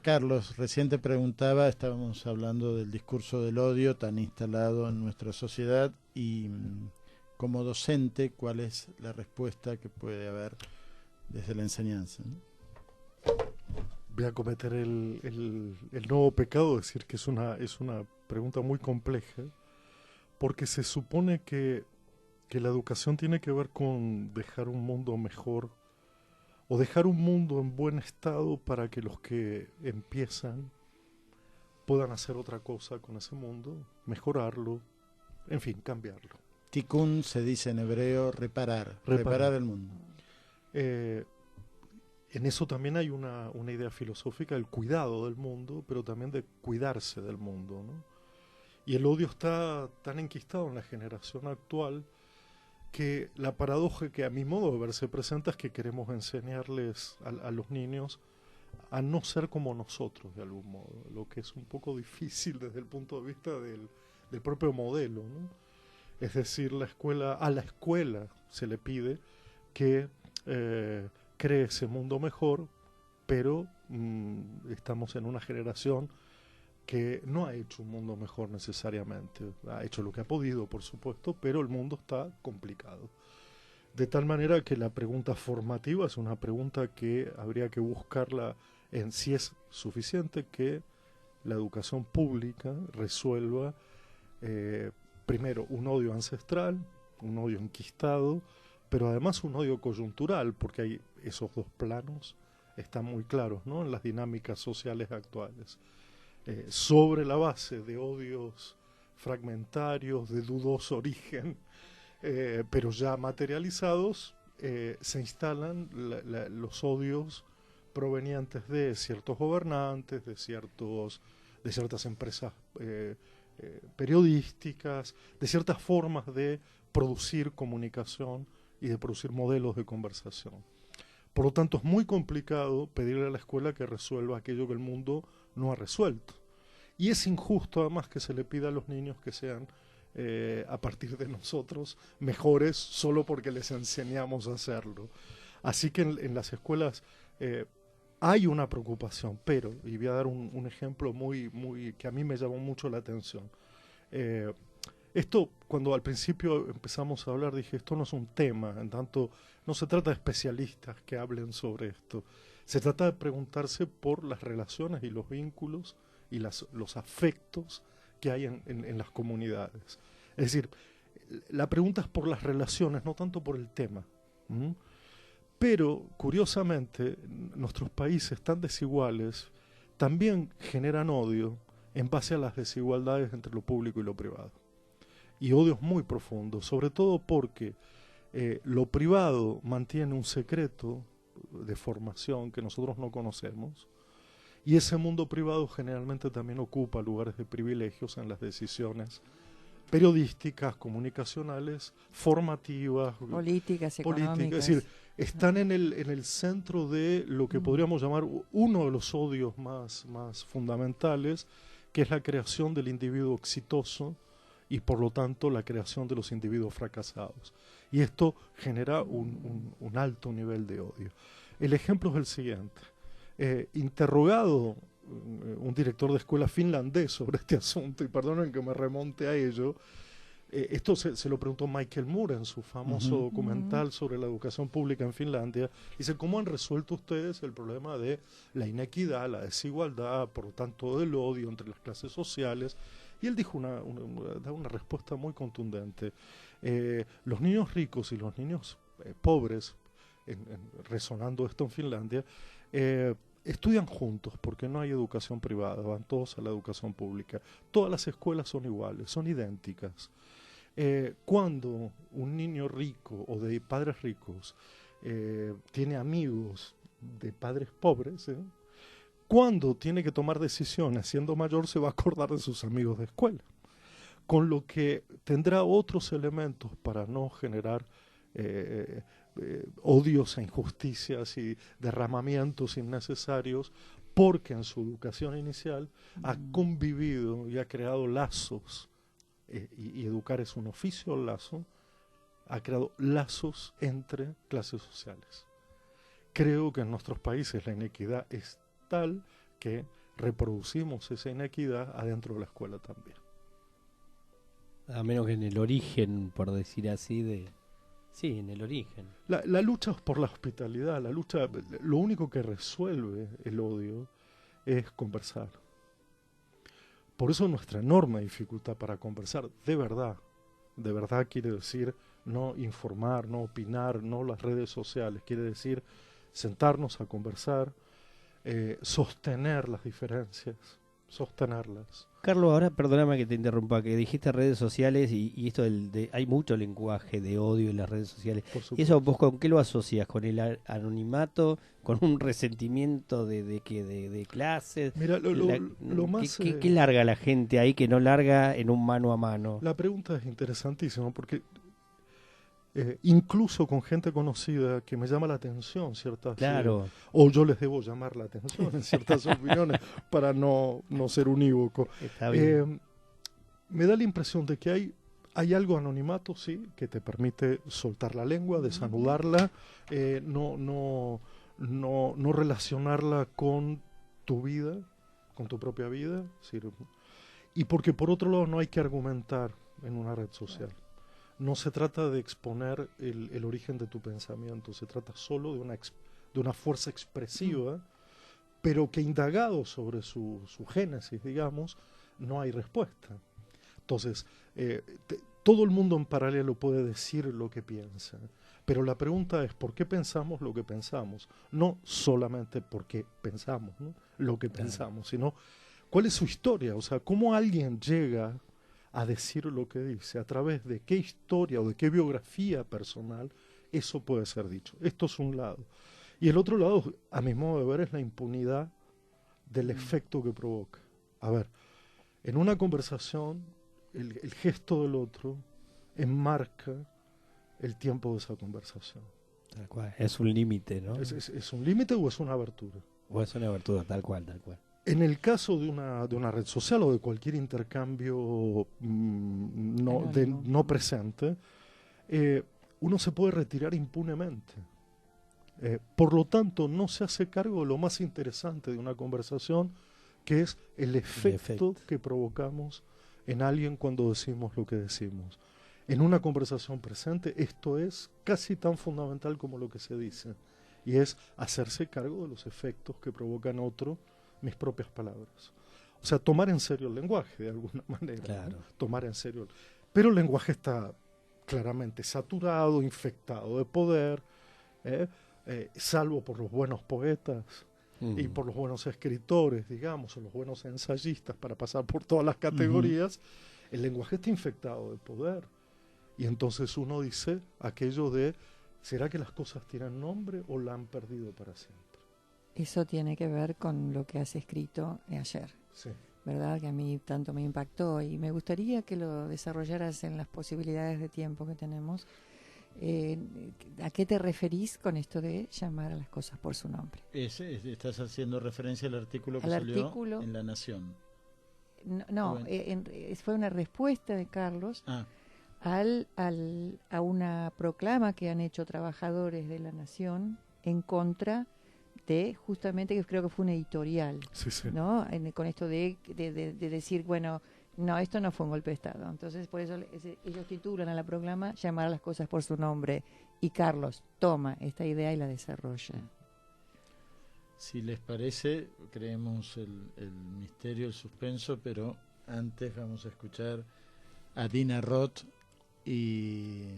Carlos, recién te preguntaba, estábamos hablando del discurso del odio tan instalado en nuestra sociedad y como docente, ¿cuál es la respuesta que puede haber desde la enseñanza, ¿no? Voy a cometer el nuevo pecado, decir que es una pregunta muy compleja, porque se supone que la educación tiene que ver con dejar un mundo mejor o dejar un mundo en buen estado para que los que empiezan puedan hacer otra cosa con ese mundo, mejorarlo, en fin, cambiarlo. Tikkun se dice en hebreo reparar el mundo. En eso también hay una idea filosófica, el cuidado del mundo, pero también de cuidarse del mundo, ¿no? Y el odio está tan enquistado en la generación actual que la paradoja que a mi modo de ver se presenta es que queremos enseñarles a los niños a no ser como nosotros de algún modo, lo que es un poco difícil desde el punto de vista del propio modelo, ¿no? Es decir, a la escuela se le pide que cree ese mundo mejor, pero estamos en una generación que no ha hecho un mundo mejor necesariamente. Ha hecho lo que ha podido, por supuesto, pero el mundo está complicado. De tal manera que la pregunta formativa es una pregunta que habría que buscarla en si es suficiente que la educación pública resuelva primero un odio ancestral, un odio enquistado, pero además un odio coyuntural, porque hay esos dos planos están muy claros, ¿no?, en las dinámicas sociales actuales. Sobre la base de odios fragmentarios, de dudoso origen, pero ya materializados, se instalan los odios provenientes de ciertos gobernantes, de ciertas empresas periodísticas, de ciertas formas de producir comunicación y de producir modelos de conversación. Por lo tanto, es muy complicado pedirle a la escuela que resuelva aquello que el mundo no ha resuelto. Y es injusto además que se le pida a los niños que sean, a partir de nosotros, mejores solo porque les enseñamos a hacerlo. Así que en las escuelas hay una preocupación, pero, y voy a dar un ejemplo que a mí me llamó mucho la atención. Esto, cuando al principio empezamos a hablar, dije, esto no es un tema, en tanto no se trata de especialistas que hablen sobre esto. Se trata de preguntarse por las relaciones y los vínculos y los afectos que hay en las comunidades. Es decir, la pregunta es por las relaciones, no tanto por el tema. Pero, curiosamente, nuestros países tan desiguales también generan odio en base a las desigualdades entre lo público y lo privado. Y odios muy profundos, sobre todo porque lo privado mantiene un secreto de formación que nosotros no conocemos, y ese mundo privado generalmente también ocupa lugares de privilegios en las decisiones periodísticas, comunicacionales, formativas, políticas, económicas. Es decir, están en el centro de lo que podríamos llamar uno de los odios más fundamentales, que es la creación del individuo exitoso y por lo tanto la creación de los individuos fracasados. Y esto genera un alto nivel de odio. El ejemplo es el siguiente. Interrogado un director de escuela finlandés sobre este asunto, y perdonen que me remonte a ello, esto se lo preguntó Michael Moore en su famoso documental sobre la educación pública en Finlandia. Dice, ¿cómo han resuelto ustedes el problema de la inequidad, la desigualdad, por lo tanto del odio entre las clases sociales? Y él dijo una respuesta muy contundente. Los niños ricos y los niños pobres resonando esto en Finlandia, estudian juntos porque no hay educación privada, van todos a la educación pública. Todas las escuelas son iguales, son idénticas. Cuando un niño rico o de padres ricos tiene amigos de padres pobres, cuando tiene que tomar decisiones siendo mayor se va a acordar de sus amigos de escuela, con lo que tendrá otros elementos para no generar odios e injusticias y derramamientos innecesarios, porque en su educación inicial ha convivido y ha creado lazos, y educar es un oficio, lazo, ha creado lazos entre clases sociales. Creo que en nuestros países la inequidad es tal que reproducimos esa inequidad adentro de la escuela también. A menos que en el origen, por decir así, sí, en el origen. La lucha es por la hospitalidad, lo único que resuelve el odio es conversar. Por eso nuestra enorme dificultad para conversar, de verdad quiere decir no informar, no opinar, no las redes sociales, quiere decir sentarnos a conversar, sostener las diferencias, sostenerlas. Carlos, ahora perdóname que te interrumpa, que dijiste redes sociales y esto hay mucho lenguaje de odio en las redes sociales. ¿Y eso vos con qué lo asocias? ¿Con el anonimato? ¿Con un resentimiento de clases? Mira, lo más... ¿Qué larga la gente ahí que no larga en un mano a mano? La pregunta es interesantísima porque incluso con gente conocida que me llama la atención ciertas... Claro. O yo les debo llamar la atención en ciertas opiniones para no ser unívoco. Está bien. Me da la impresión de que hay algo anonimato, sí, que te permite soltar la lengua, desanudarla, no relacionarla con tu vida, con tu propia vida. Y porque por otro lado no hay que argumentar en una red social. No se trata de exponer el origen de tu pensamiento, se trata solo de una fuerza expresiva, pero que indagado sobre su génesis, digamos, no hay respuesta. Entonces, todo el mundo en paralelo puede decir lo que piensa, pero la pregunta es ¿por qué pensamos lo que pensamos? No solamente porque pensamos, ¿no?, lo que pensamos, sino ¿cuál es su historia? O sea, ¿cómo alguien llega a decir lo que dice? ¿A través de qué historia o de qué biografía personal eso puede ser dicho? Esto es un lado. Y el otro lado, a mi modo de ver, es la impunidad del efecto que provoca. A ver, en una conversación, el gesto del otro enmarca el tiempo de esa conversación. Tal cual. Es un límite, ¿no? ¿Es un límite o es una abertura? O es una abertura, tal cual. En el caso de una red social o de cualquier intercambio no presente, uno se puede retirar impunemente. Por lo tanto, no se hace cargo de lo más interesante de una conversación, que es el efecto que provocamos en alguien cuando decimos lo que decimos. En una conversación presente, esto es casi tan fundamental como lo que se dice, y es hacerse cargo de los efectos que provocan otro, mis propias palabras. O sea, tomar en serio el lenguaje de alguna manera. Claro. ¿No? Tomar en serio. Pero el lenguaje está claramente saturado, infectado de poder, salvo por los buenos poetas y por los buenos escritores, digamos, o los buenos ensayistas, para pasar por todas las categorías. El lenguaje está infectado de poder. Y entonces uno dice aquello de, ¿será que las cosas tienen nombre o la han perdido para siempre? Eso tiene que ver con lo que has escrito ayer, Sí. ¿verdad? Que a mí tanto me impactó y me gustaría que lo desarrollaras en las posibilidades de tiempo que tenemos. ¿A qué te referís con esto de llamar a las cosas por su nombre? Estás haciendo referencia al artículo que Al salió artículo. en La Nación. No, Bueno. fue una respuesta de Carlos Ah, a una proclama que han hecho trabajadores de La Nación en contra de, justamente, que creo que fue un editorial, Sí, sí. ¿no? Con esto de decir, bueno, no, esto no fue un golpe de Estado. Entonces, por eso ellos titulan a la proclama llamar a las cosas por su nombre. Y Carlos toma esta idea y la desarrolla. si les parece, creemos el misterio, el suspenso, pero antes vamos a escuchar a Dina Roth y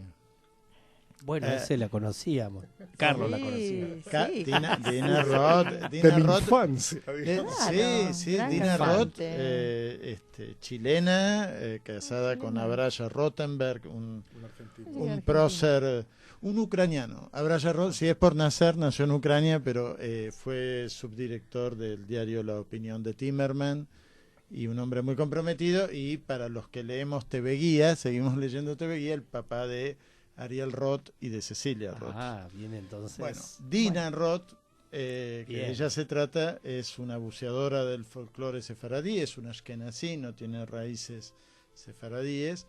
Bueno, ese la conocíamos. Carlos la Sí, conocía. sí. Dina Roth. De Dina mi Roth, infancia. Claro, sí, gran Dina Roth, cantante. chilena, casada con Abraya Rothenberg, un argentino. prócer, un ucraniano. Abraya Roth, si es por nacer, nació en Ucrania, pero fue subdirector del diario La Opinión de Timerman y un hombre muy comprometido. Y para los que leemos TV Guía, seguimos leyendo TV Guía, el papá de Ariel Roth y de Cecilia Roth. Ah, bien, entonces. Bueno, Dina Roth, que Bien. de ella se trata, es una buceadora del folclore sefaradí, es una ashkenazí, no tiene raíces sefaradíes,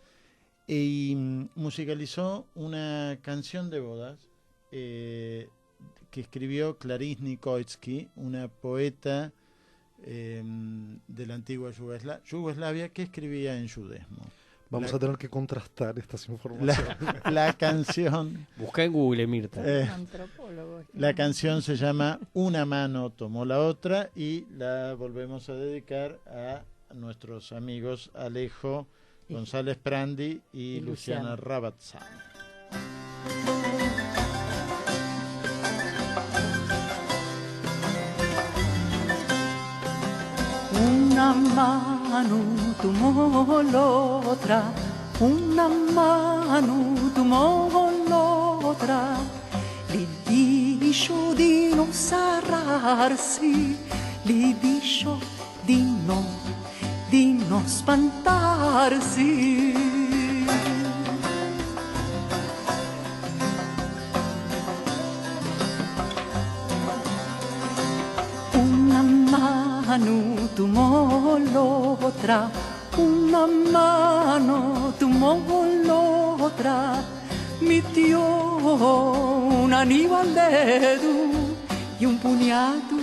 y musicalizó una canción de bodas que escribió Clarice Nikoitsky, una poeta de la antigua Yugoslavia que escribía en yudesmo. Vamos La- a tener que contrastar estas informaciones. La canción... Busca en Google, Mirta. Un antropólogo. La canción se llama Una mano tomó la otra y la volvemos a dedicar a nuestros amigos Alejo González Prandi y Luciana Luciana. Rabatzani. Una mano tomó la otra, una mano tomó la otra, le dijo di non sarrarsi, le dijo di non spantarsi. Una mano tomó l'otra, una mano tomó l'otra, mi dio un anillo al dedo y un puñado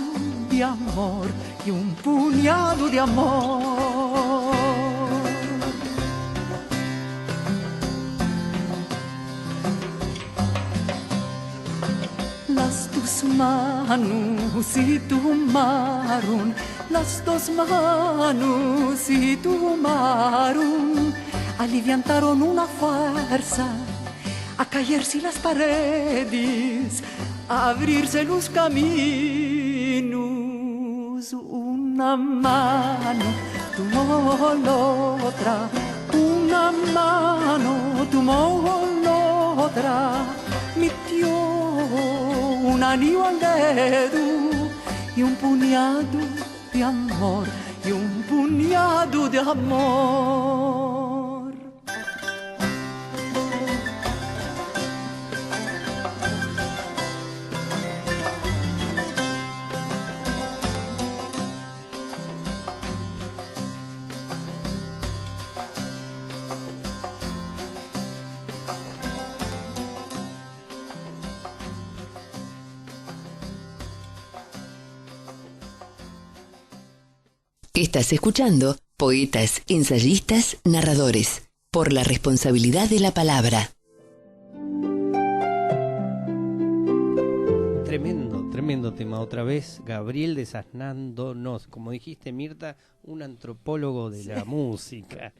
de amor, y un puñado de amor. Las dos manos se tomaron, las dos manos se tomaron, aliviantaron una fuerza, a caerse las paredes, a abrirse los caminos. Una mano tomó la otra, una mano tomó la otra, metió un anillo al dedo y un puñado de amor, y un puñado de amor. Estás escuchando Poetas, Ensayistas, Narradores, por la responsabilidad de la palabra. Tremendo tema. Otra vez, Gabriel desasnándonos. Como dijiste, Mirta, un antropólogo de la música.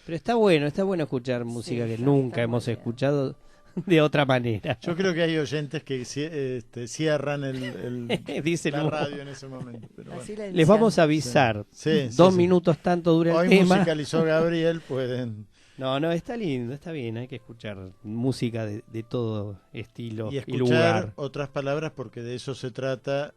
Pero está bueno escuchar música que está nunca muy hemos bien. escuchado de otra manera. Yo creo que hay oyentes que cierran Dicen, la "No". radio en ese momento. Pero bueno. Así le Les decían. vamos a avisar. Sí, 2 sí. minutos tanto dura el Hoy tema. musicalizó Gabriel, pueden... No, está lindo, está bien. Hay que escuchar música de todo estilo Y y, escuchar lugar. otras palabras, porque de eso se trata,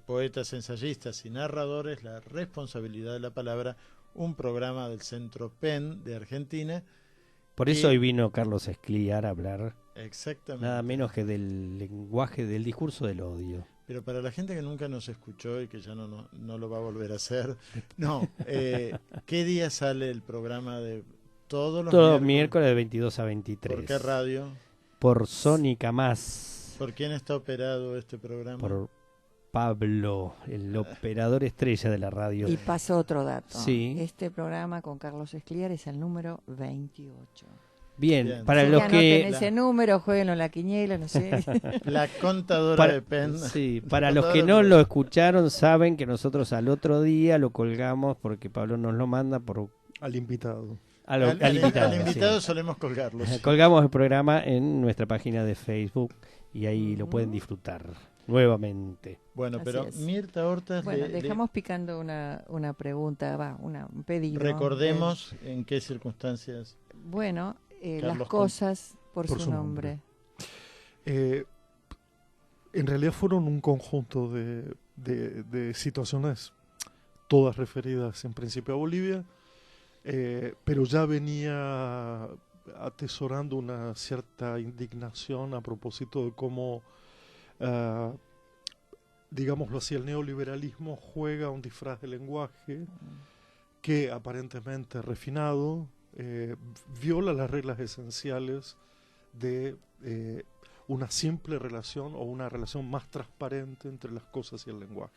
poetas, ensayistas y narradores, la responsabilidad de la palabra, un programa del Centro PEN de Argentina. Por eso y- hoy vino Carlos Escliar a hablar Exactamente. nada menos que del lenguaje, del discurso del odio. Pero para la gente que nunca nos escuchó y que ya no lo va a volver a hacer, no, ¿qué día sale el programa de todos los Todo miércoles de 22 a 23. ¿Por qué radio? Por Sónica Más. ¿Por quién está operado este programa? Por Pablo, el operador estrella de la radio. Y paso otro dato. Sí. Este programa con Carlos Escliar es el número 28. Bien, Bien. para Así los anoten que... ese número, jueguen en la quiniela, no sé. La contadora Para, de PEN. sí, para los que no lo escucharon, saben que nosotros al otro día lo colgamos porque Pablo nos lo manda por Al invitado. al invitado. Al invitado Sí. solemos colgarlo. Sí. Colgamos el programa en nuestra página de Facebook y ahí lo pueden disfrutar nuevamente. Bueno, Así pero es. Mirta Hortas, Bueno, dejamos picando una pregunta, un pedido. recordemos en qué circunstancias. Bueno, Carlos las cosas por por su su nombre. En realidad fueron un conjunto de situaciones, todas referidas en principio a Bolivia, pero ya venía atesorando una cierta indignación a propósito de cómo, digámoslo así, el neoliberalismo juega un disfraz de lenguaje que aparentemente refinado viola las reglas esenciales de una simple relación o una relación más transparente entre las cosas y el lenguaje.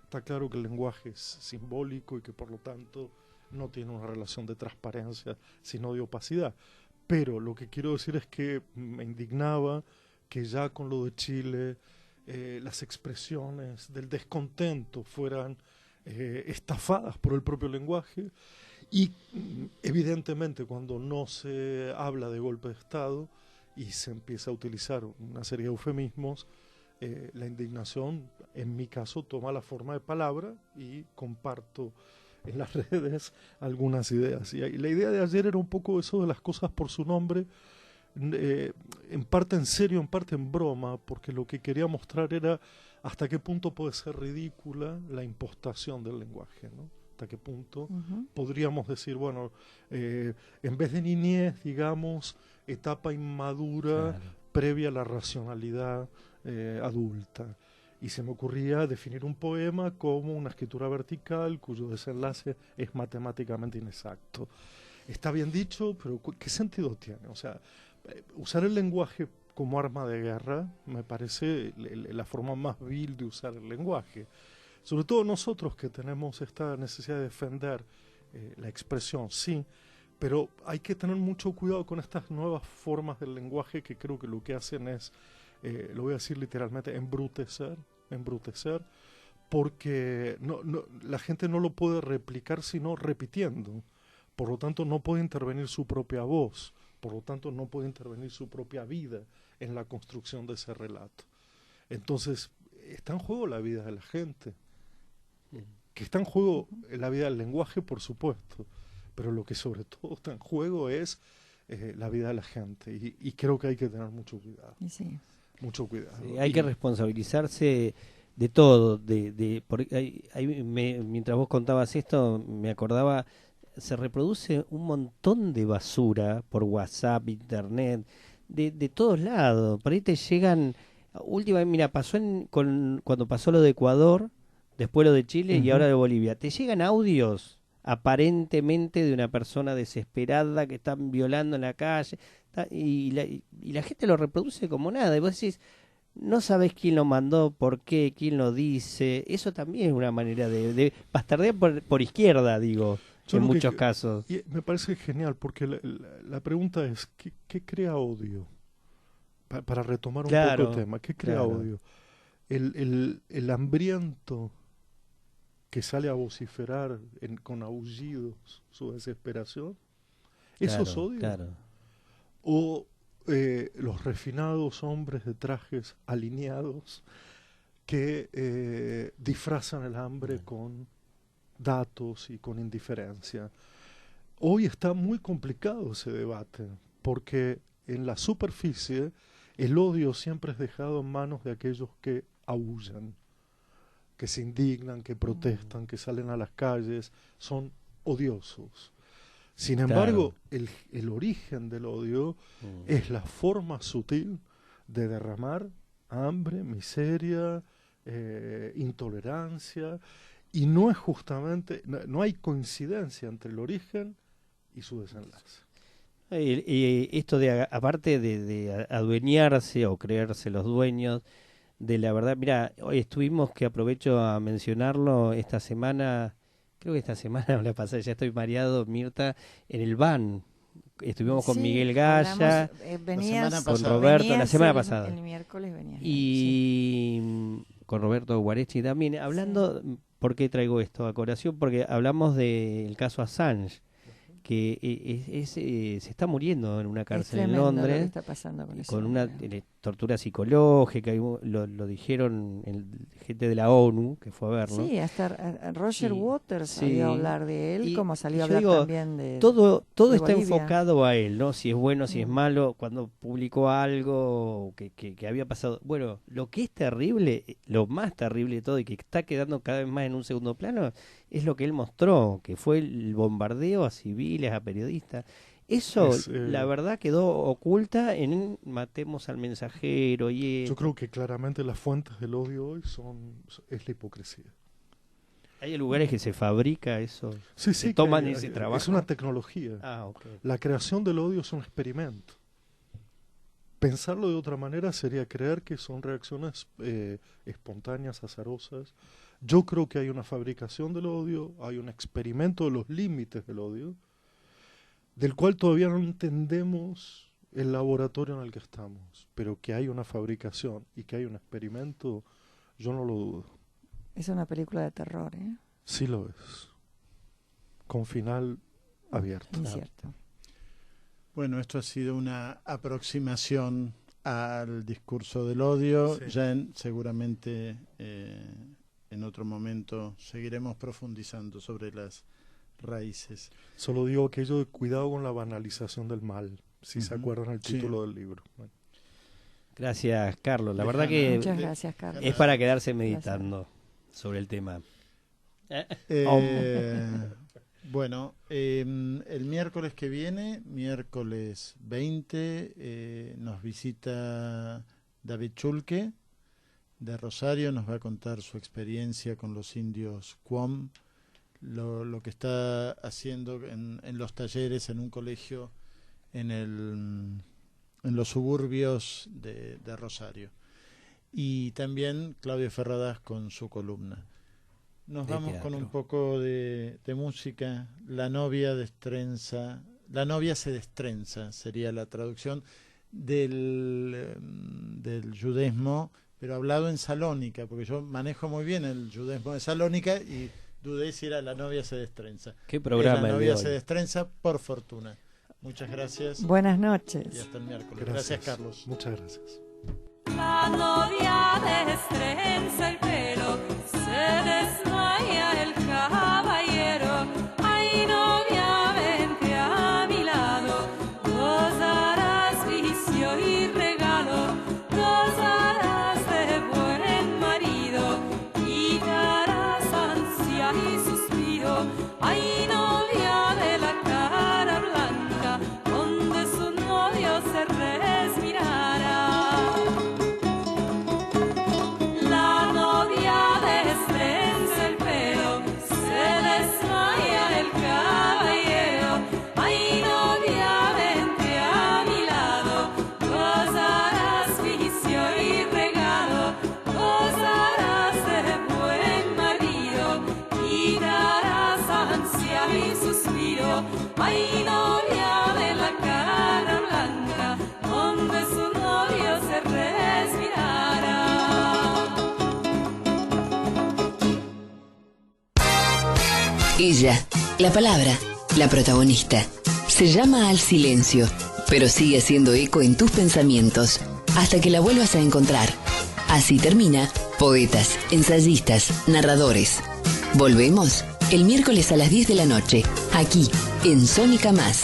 Está claro que el lenguaje es simbólico y que por lo tanto no tiene una relación de transparencia, sino de opacidad. Pero lo que quiero decir es que me indignaba que ya con lo de Chile las expresiones del descontento fueran estafadas por el propio lenguaje y evidentemente cuando no se habla de golpe de Estado y se empieza a utilizar una serie de eufemismos, la indignación en mi caso toma la forma de palabra y comparto en las redes algunas ideas. Y la idea de ayer era un poco eso de las cosas por su nombre, en parte en serio, en parte en broma, porque lo que quería mostrar era hasta qué punto puede ser ridícula la impostación del lenguaje, ¿no? Hasta qué punto podríamos decir, bueno, en vez de niñez, digamos, etapa inmadura, Claro. previa a la racionalidad adulta. Y se me ocurría definir un poema como una escritura vertical cuyo desenlace es matemáticamente inexacto. Está bien dicho, pero ¿qué sentido tiene? O sea, usar el lenguaje como arma de guerra me parece la forma más vil de usar el lenguaje. Sobre todo nosotros que tenemos esta necesidad de defender la expresión, sí, pero hay que tener mucho cuidado con estas nuevas formas del lenguaje que creo que lo que hacen es, lo voy a decir literalmente, embrutecer, porque la gente no lo puede replicar sino repitiendo. Por lo tanto, no puede intervenir su propia voz, por lo tanto, no puede intervenir su propia vida en la construcción de ese relato. Entonces, está en juego la vida de la gente, que está en juego la vida del lenguaje, por supuesto, pero lo que sobre todo está en juego es la vida de la gente, y creo que hay que tener mucho cuidado. Y sí. Mucho cuidado. Sí, hay que responsabilizarse de todo. Mientras vos contabas esto, me acordaba, se reproduce un montón de basura por WhatsApp, Internet, de todos lados. Por ahí te llegan, últimamente, mira, cuando pasó lo de Ecuador, después lo de Chile y ahora de Bolivia, te llegan audios aparentemente de una persona desesperada que están violando en la calle, y la gente lo reproduce como nada, y vos decís, no sabés quién lo mandó, por qué, quién lo dice. Eso también es una manera de bastardear por izquierda, digo, en muchos casos. Y me parece genial, porque la pregunta es, ¿qué crea odio? Para retomar un poco el tema, ¿qué crea odio? El hambriento que sale a vociferar con aullidos su desesperación, ¿eso es odio? Claro. O los refinados hombres de trajes alineados que disfrazan el hambre con datos y con indiferencia. Hoy está muy complicado ese debate, porque en la superficie el odio siempre es dejado en manos de aquellos que aúllan, que se indignan, que protestan, que salen a las calles, son odiosos. Sin embargo, el origen del odio es la forma sutil de derramar hambre, miseria, intolerancia, y no es justamente, no hay coincidencia entre el origen y su desenlace. Y esto de, aparte de adueñarse o creerse los dueños de la verdad, mira, hoy estuvimos, que aprovecho a mencionarlo, esta semana, creo que esta semana o la pasada, ya estoy mareado, Mirta, en el BAN. Estuvimos con Miguel Gaya, con Roberto, la semana pasada. El miércoles venías. Y con Roberto Guarechi también, hablando, ¿por qué traigo esto a colación? Porque hablamos del caso Assange, se está muriendo en una cárcel en tremendo lo que Londres está pasando con ese con una hombre. tortura psicológica, y lo dijeron gente de la ONU que fue a verlo. Sí, hasta Roger Y- Waters sí. salió a hablar de él, Y como salió a yo hablar digo, también de todo de está Bolivia. enfocado a él, ¿no? Si es bueno, si es Mm. malo, cuando publicó algo que había pasado. Bueno, lo que es terrible, lo más terrible de todo y que está quedando cada vez más en un segundo plano, es lo que él mostró, que fue el bombardeo a civiles, a periodistas. Eso, la verdad, quedó oculta en matemos al mensajero y Yo creo que claramente las fuentes del odio hoy es la hipocresía. hay lugares que se fabrica eso. Sí, se sí, toman que ese trabajo. es una tecnología. Ah, ok. La creación del odio es un experimento. Pensarlo de otra manera sería creer que son reacciones espontáneas, azarosas. Yo creo que hay una fabricación del odio, hay un experimento de los límites del odio, del cual todavía no entendemos el laboratorio en el que estamos, pero que hay una fabricación y que hay un experimento, yo no lo dudo. Es una película de terror, ¿eh? Sí lo es. Con final abierto. Incierto. Bueno, esto ha sido una aproximación al discurso del odio. Sí. Ya seguramente en otro momento seguiremos profundizando sobre las raíces. Solo digo aquello de cuidado con la banalización del mal, si se Ujú. acuerdan el Sí. título del libro. Bueno. Gracias, Carlos. La Lejana. verdad que Muchas gracias, Carlos. es para quedarse meditando sobre el tema. Bueno, el miércoles que viene, miércoles 20, nos visita David Chulque de Rosario, nos va a contar su experiencia con los indios Cuom, lo que está haciendo en los talleres en un colegio en los suburbios de Rosario. Y también Claudio Ferradas con su columna. Nos De vamos teatro. con un poco de música. La novia se destrenza, sería la traducción del judaísmo, pero hablado en Salónica, porque yo manejo muy bien el judaísmo de Salónica y dudé si era la novia se destrenza. ¿Qué programa Es la el de novia hoy? se destrenza, por fortuna. Muchas gracias Buenas y noches. hasta el miércoles. Gracias, Carlos. Muchas gracias. La novia destrenza el pelo, se desmaya el caballero. Ay, novia, vente a mi lado, gozarás vicio y regalo, gozarás de buen marido, quitarás ansia y suspiro. Ay, novia de la cara blanca, donde su novio se respirará. La novia destrenza el pelo, se desmaya el caballero. Ay, novia, vente a mi lado, gozarás vicio y regalo, gozarás de buen marido, quitarás ansia y suspiro. Ay, novia de la cara blanca, donde su novio se respirará. Ella, la palabra, la protagonista, se llama al silencio, pero sigue haciendo eco en tus pensamientos hasta que la vuelvas a encontrar. Así termina Poetas, Ensayistas, Narradores. Volvemos el miércoles a las 10 de la noche, aquí en Sónica Más.